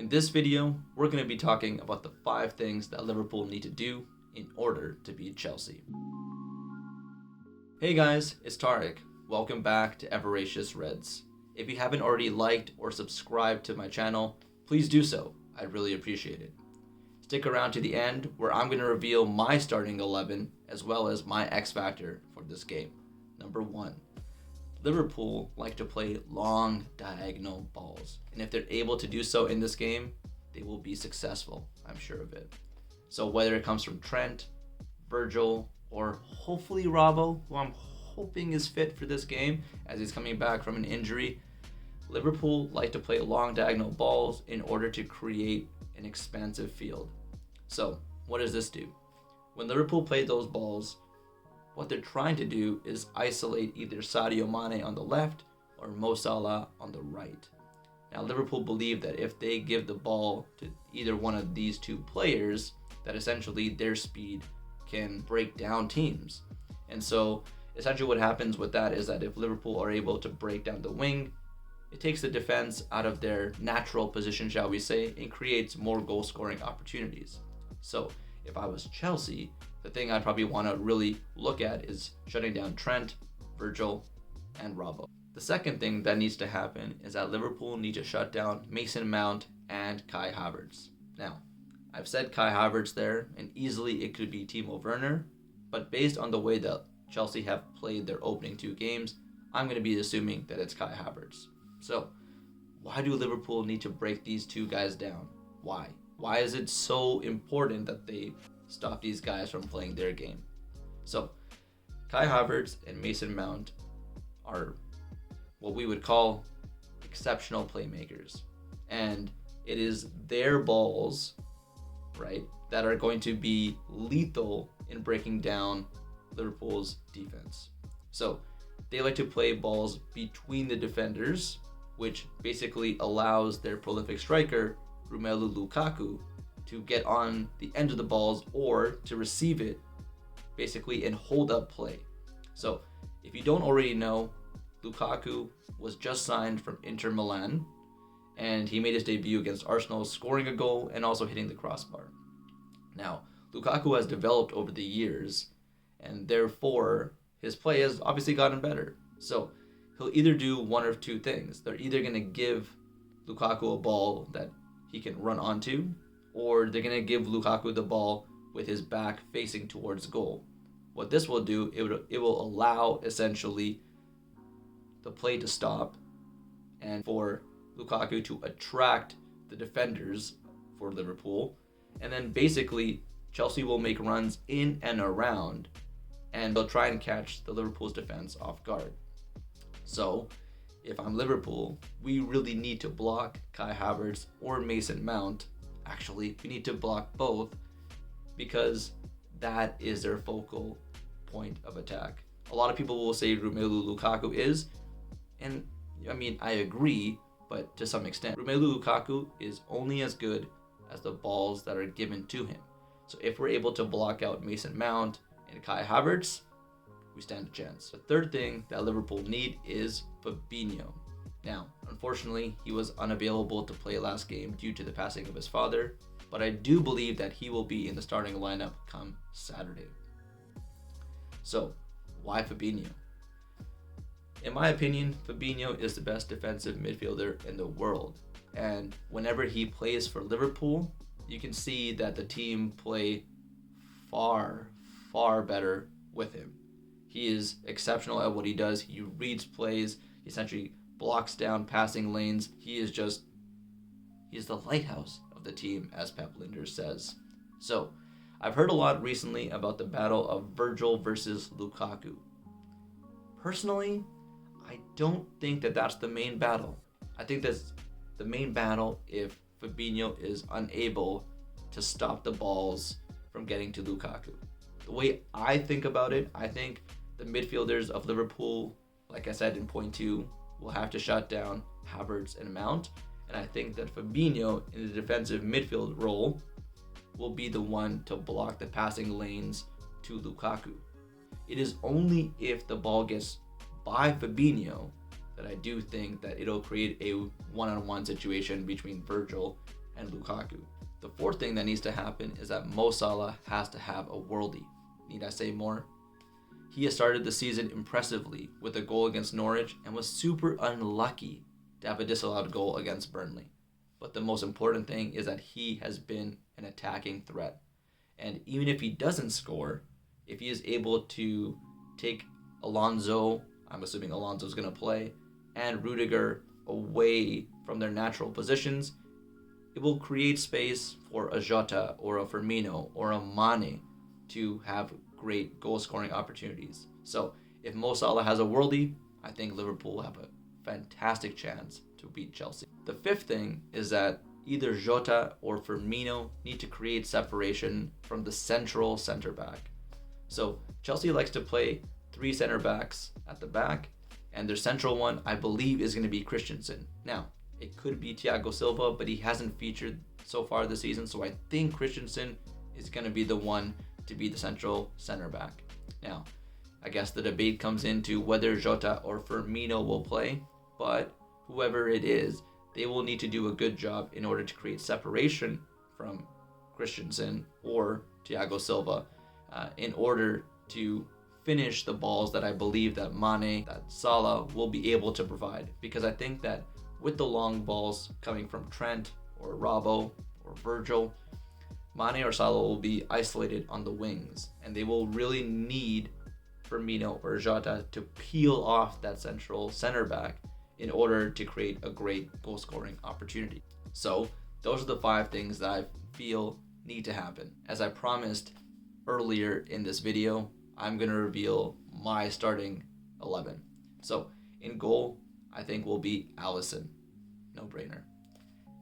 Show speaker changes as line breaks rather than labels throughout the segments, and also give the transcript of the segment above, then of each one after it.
In this video, we're going to be talking about the 5 things that Liverpool need to do in order to beat Chelsea. Hey guys, it's Tarek. Welcome back to Voracious Reds. If you haven't already liked or subscribed to my channel, please do so. I'd really appreciate it. Stick around to the end where I'm going to reveal my starting 11 as well as my X factor for this game. Number 1. Liverpool like to play long diagonal balls, and if they're able to do so in this game, they will be successful, I'm sure of it. So whether it comes from Trent, Virgil, or hopefully Robbo, who I'm hoping is fit for this game as he's coming back from an injury, Liverpool like to play long diagonal balls in order to create an expansive field. So what does this do? When Liverpool play those balls, what they're trying to do is isolate either Sadio Mane on the left or Mo Salah on the right. Now Liverpool believe that if they give the ball to either one of these two players, that essentially their speed can break down teams. And so essentially what happens with that is that if Liverpool are able to break down the wing, it takes the defense out of their natural position, shall we say, and creates more goal scoring opportunities. So if I was Chelsea, the thing I'd probably want to really look at is shutting down Trent, Virgil, and Robbo. The second thing that needs to happen is that Liverpool need to shut down Mason Mount and Kai Havertz. Now, I've said Kai Havertz there, and easily it could be Timo Werner, but based on the way that Chelsea have played their opening 2 games, I'm going to be assuming that it's Kai Havertz. So, why do Liverpool need to break these 2 guys down? Why? Why is it so important that they stop these guys from playing their game? So, Kai Havertz and Mason Mount are what we would call exceptional playmakers. And it is their balls, right, that are going to be lethal in breaking down Liverpool's defense. So, they like to play balls between the defenders, which basically allows their prolific striker, Romelu Lukaku, to get on the end of the balls or to receive it basically and hold up play. So if you don't already know, Lukaku was just signed from Inter Milan and he made his debut against Arsenal, scoring a goal and also hitting the crossbar. Now, Lukaku has developed over the years and therefore his play has obviously gotten better. So he'll either do one of 2 things. They're either going to give Lukaku a ball that he can run onto, or they're going to give Lukaku the ball with his back facing towards goal. What this will do, it will allow essentially the play to stop and for Lukaku to attract the defenders for Liverpool. And then basically Chelsea will make runs in and around and they'll try and catch the Liverpool's defense off guard. So if I'm Liverpool, we really need to block Kai Havertz or Mason Mount. Actually, we need to block both because that is their focal point of attack. A lot of people will say Romelu Lukaku is, and I mean, I agree, but to some extent. Romelu Lukaku is only as good as the balls that are given to him. So if we're able to block out Mason Mount and Kai Havertz, we stand a chance. The third thing that Liverpool need is Fabinho. Now, unfortunately, he was unavailable to play last game due to the passing of his father, but I do believe that he will be in the starting lineup come Saturday. So, why Fabinho? In my opinion, Fabinho is the best defensive midfielder in the world, and whenever he plays for Liverpool, you can see that the team play far, far better with him. He is exceptional at what he does. He reads plays. He essentially blocks down passing lanes. He's the lighthouse of the team, as Pep Linders says. So, I've heard a lot recently about the battle of Virgil versus Lukaku. Personally, I don't think that that's the main battle. I think that's the main battle if Fabinho is unable to stop the balls from getting to Lukaku. The way I think about it, I think the midfielders of Liverpool, like I said in point 2, will have to shut down Havertz and Mount. And I think that Fabinho in the defensive midfield role will be the one to block the passing lanes to Lukaku. It is only if the ball gets by Fabinho that I do think that it'll create a one-on-one situation between Virgil and Lukaku. The fourth thing that needs to happen is that Mo Salah has to have a worldie. Need I say more? He has started the season impressively with a goal against Norwich and was super unlucky to have a disallowed goal against Burnley. But the most important thing is that he has been an attacking threat. And even if he doesn't score, if he is able to take Alonso, I'm assuming Alonso's going to play, and Rudiger away from their natural positions, it will create space for a Jota or a Firmino or a Mane to have great goal-scoring opportunities. So if Mo Salah has a worldie, I think Liverpool have a fantastic chance to beat Chelsea. The fifth thing is that either Jota or Firmino need to create separation from the central center back. So Chelsea likes to play 3 center backs at the back, and their central one, I believe, is going to be Christensen. Now, it could be Thiago Silva, but he hasn't featured so far this season, so I think Christensen is going to be the one to be the central center back. Now, I guess the debate comes into whether Jota or Firmino will play, but whoever it is, they will need to do a good job in order to create separation from Christensen or Thiago Silva in order to finish the balls that I believe that Mane, that Salah will be able to provide. Because I think that with the long balls coming from Trent or Robbo or Virgil, Mane or Salah will be isolated on the wings, and they will really need Firmino or Jota to peel off that central center back in order to create a great goal scoring opportunity. So those are the 5 things that I feel need to happen. As I promised earlier in this video, I'm going to reveal my starting 11. So in goal, I think will be Alisson. No brainer.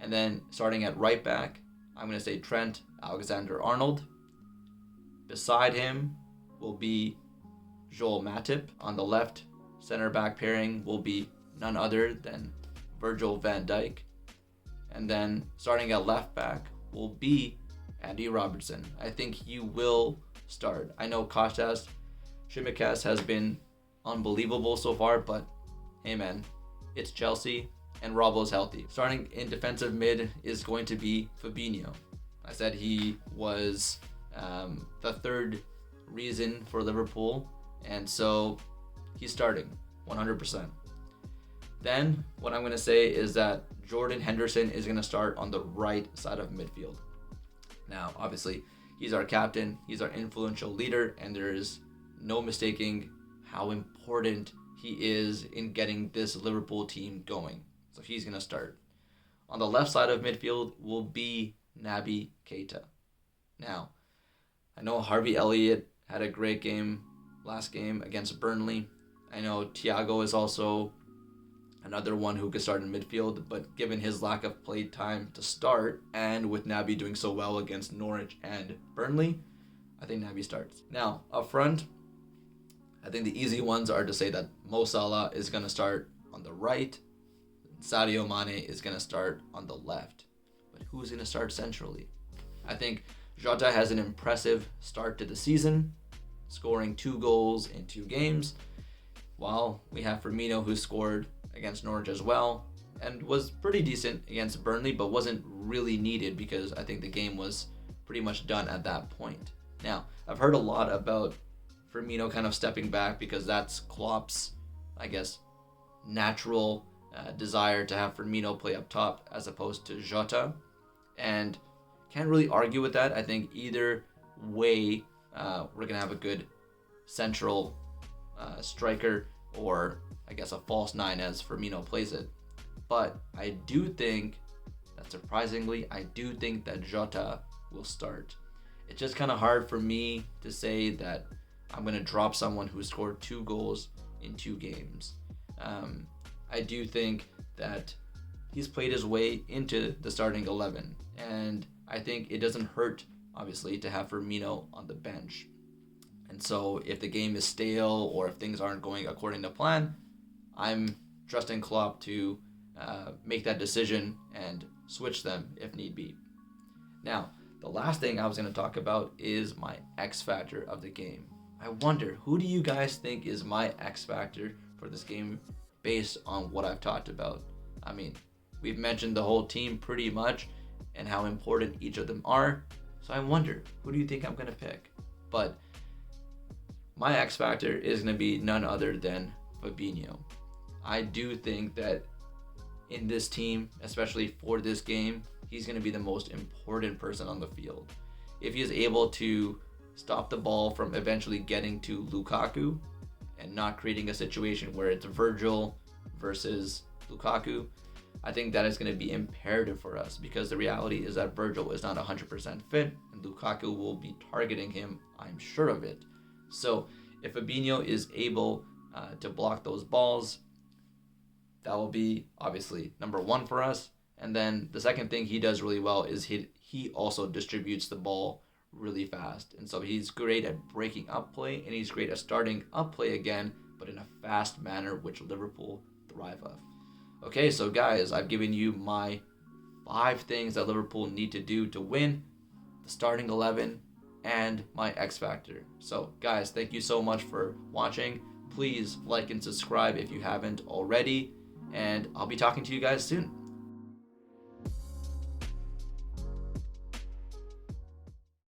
And then starting at right back, I'm going to say Trent Alexander-Arnold. Beside him will be Joel Matip. On the left center back pairing will be none other than Virgil van Dijk. And then starting at left back will be Andy Robertson. I think he will start. I know Kostas Tsimikas has been unbelievable so far, but hey man, it's Chelsea and Robbo's healthy. Starting in defensive mid is going to be Fabinho. I said he was the third reason for Liverpool, and so he's starting 100%. Then what I'm going to say is that Jordan Henderson is going to start on the right side of midfield. Now, obviously, he's our captain, he's our influential leader, and there is no mistaking how important he is in getting this Liverpool team going. So he's going to start. On the left side of midfield will be Naby Keita. Now, I know Harvey Elliott had a great game last game against Burnley. I know Thiago is also another one who could start in midfield, but given his lack of play time to start, and with Naby doing so well against Norwich and Burnley, I think Naby starts. Now, up front, I think the easy ones are to say that Mo Salah is going to start on the right, Sadio Mane is going to start on the left. But who's going to start centrally? I think Jota has an impressive start to the season, scoring 2 goals in 2 games, while we have Firmino, who scored against Norwich as well and was pretty decent against Burnley, but wasn't really needed because I think the game was pretty much done at that point. Now, I've heard a lot about Firmino kind of stepping back because that's Klopp's, I guess, natural desire to have Firmino play up top as opposed to Jota, and can't really argue with that. I think either way, we're gonna have a good central striker, or I guess a false 9 as Firmino plays it. But I do think that surprisingly, I do think that Jota will start. It's just kind of hard for me to say that I'm going to drop someone who scored 2 goals in 2 games. I do think that he's played his way into the starting 11, and I think it doesn't hurt, obviously, to have Firmino on the bench. And so if the game is stale or if things aren't going according to plan, I'm trusting Klopp to make that decision and switch them if need be. Now, the last thing I was going to talk about is my X factor of the game. I wonder, who do you guys think is my X factor for this game based on what I've talked about? I mean, we've mentioned the whole team pretty much, and how important each of them are. So I wonder, who do you think I'm going to pick? But my X factor is going to be none other than Fabinho. I do think that in this team, especially for this game, he's going to be the most important person on the field. If he is able to stop the ball from eventually getting to Lukaku and not creating a situation where it's Virgil versus Lukaku, I think that is going to be imperative for us, because the reality is that Virgil is not 100% fit and Lukaku will be targeting him, I'm sure of it. So if Fabinho is able to block those balls, that will be obviously number one for us. And then the second thing he does really well is he also distributes the ball really fast. And so he's great at breaking up play, and he's great at starting up play again, but in a fast manner, which Liverpool thrive off. Okay, so guys, I've given you my 5 things that Liverpool need to do to win, the starting 11, and my X Factor. So guys, thank you so much for watching. Please like and subscribe if you haven't already, and I'll be talking to you guys soon.